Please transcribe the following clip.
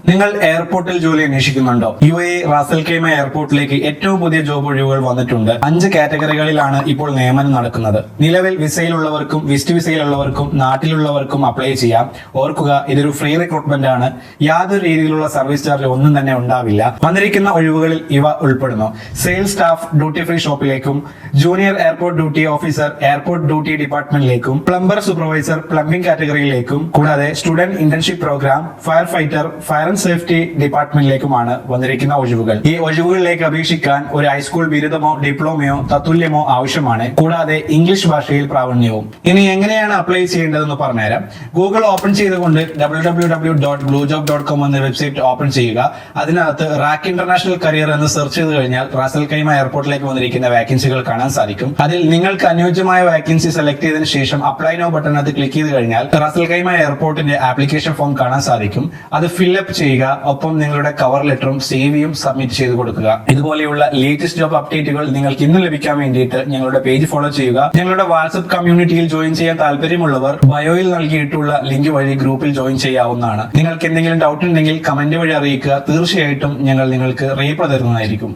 നിങ്ങൾ എയർപോർട്ടിൽ ജോലി അന്വേഷിക്കുന്നുണ്ടോ? UAE റാസൽ ഖൈമ എയർപോർട്ടിലേക്ക് ഏറ്റവും പുതിയ ജോബ് ഒഴിവുകൾ വന്നിട്ടുണ്ട്. 5 കാറ്റഗറികളിലാണ് ഇപ്പോൾ നിയമനം നടക്കുന്നത്. നിലവിൽ വിസയിലുള്ളവർക്കും വിസിറ്റ് വിസയിലുള്ളവർക്കും നാട്ടിലുള്ളവർക്കും അപ്ലൈ ചെയ്യാം. ഓർക്കുക, ഇതൊരു ഫ്രീ റിക്രൂട്ട്മെന്റ് ആണ്. യാതൊരു രീതിയിലുള്ള സർവീസ് ചാർജ് ഒന്നും തന്നെ ഉണ്ടാവില്ല. വന്നിരിക്കുന്ന ഒഴിവുകളിൽ ഇവ ഉൾപ്പെടുന്നു: സെയിൽസ് സ്റ്റാഫ് ഡ്യൂട്ടി ഫ്രീ ഷോപ്പിലേക്കും, junior airport duty officer airport duty ഡിപ്പാർട്ട്മെന്റിലേക്കും, പ്ലംബർ സൂപ്പർവൈസർ പ്ലംബിംഗ് കാറ്റഗറിയിലേക്കും, കൂടാതെ student internship programme, fire fighter fire and safety ഡിപ്പാർട്ട്മെന്റിലേക്കുമാണ് വന്നിരിക്കുന്ന ഒഴിവുകൾ. ഈ ഒഴിവുകളിലേക്ക് അപേക്ഷിക്കാൻ ഒരു ഹൈസ്കൂൾ ബിരുദമോ ഡിപ്ലോമയോ തത്തുല്യമോ ആവശ്യമാണ്. കൂടാതെ ഇംഗ്ലീഷ് ഭാഷയിൽ പ്രാവീണ്യവും. ഇനി എങ്ങനെയാണ് അപ്ലൈ ചെയ്യേണ്ടതെന്ന് പറഞ്ഞുതരാം. ഗൂഗിൾ ഓപ്പൺ ചെയ്തുകൊണ്ട് www.bluejob.com എന്ന വെബ്സൈറ്റ് ഓപ്പൺ ചെയ്യുക. അതിനകത്ത് റാക്ക് ഇന്റർനാഷണൽ കരിയർ എന്ന് സെർച്ച് ചെയ്ത് കഴിഞ്ഞാൽ റാസൽ ഖൈമ എയർപോർട്ടിലേക്ക് വന്നിരിക്കുന്ന വാക്കൻസികൾ കാണാൻ സാധിക്കും. അതിൽ നിങ്ങൾക്ക് അനുയോജ്യമായ വാക്കൻസി സെലക്ട് ചെയ്തതിനു ശേഷം അപ്ലൈ നോ ബട്ടണിനകത്ത് ക്ലിക്ക് ചെയ്ത് കഴിഞ്ഞാൽ റാസൽ ഖൈമ എയർപോർട്ടിന്റെ ആപ്ലിക്കേഷൻ ഫോം കാണാൻ സാധിക്കും. അത് ഫില്ലപ്പ് ചെയ്യുക. ഒപ്പം നിങ്ങളുടെ കവർ ലെറ്ററും സിവിയും സബ്മിറ്റ് ചെയ്ത് കൊടുക്കുക. ഇതുപോലെയുള്ള ലേറ്റസ്റ്റ് ജോബ് അപ്ഡേറ്റുകൾ നിങ്ങൾക്ക് ഇന്ന് ലഭിക്കാൻ വേണ്ടിയിട്ട് ഞങ്ങളുടെ പേജ് ഫോളോ ചെയ്യുക. ഞങ്ങളുടെ വാട്സ്ആപ്പ് കമ്മ്യൂണിറ്റിയിൽ ജോയിൻ ചെയ്യാൻ താല്പര്യമുള്ളവർ ബയോയിൽ നൽകിയിട്ടുള്ള ലിങ്ക് വഴി ഗ്രൂപ്പിൽ ജോയിൻ ചെയ്യാവുന്നതാണ്. നിങ്ങൾക്ക് എന്തെങ്കിലും ഡൗട്ട് ഉണ്ടെങ്കിൽ കമന്റ് വഴി അറിയിക്കുക. തീർച്ചയായിട്ടും ഞങ്ങൾ നിങ്ങൾക്ക് റീപ്ലൈ തരുന്നതായിരിക്കും.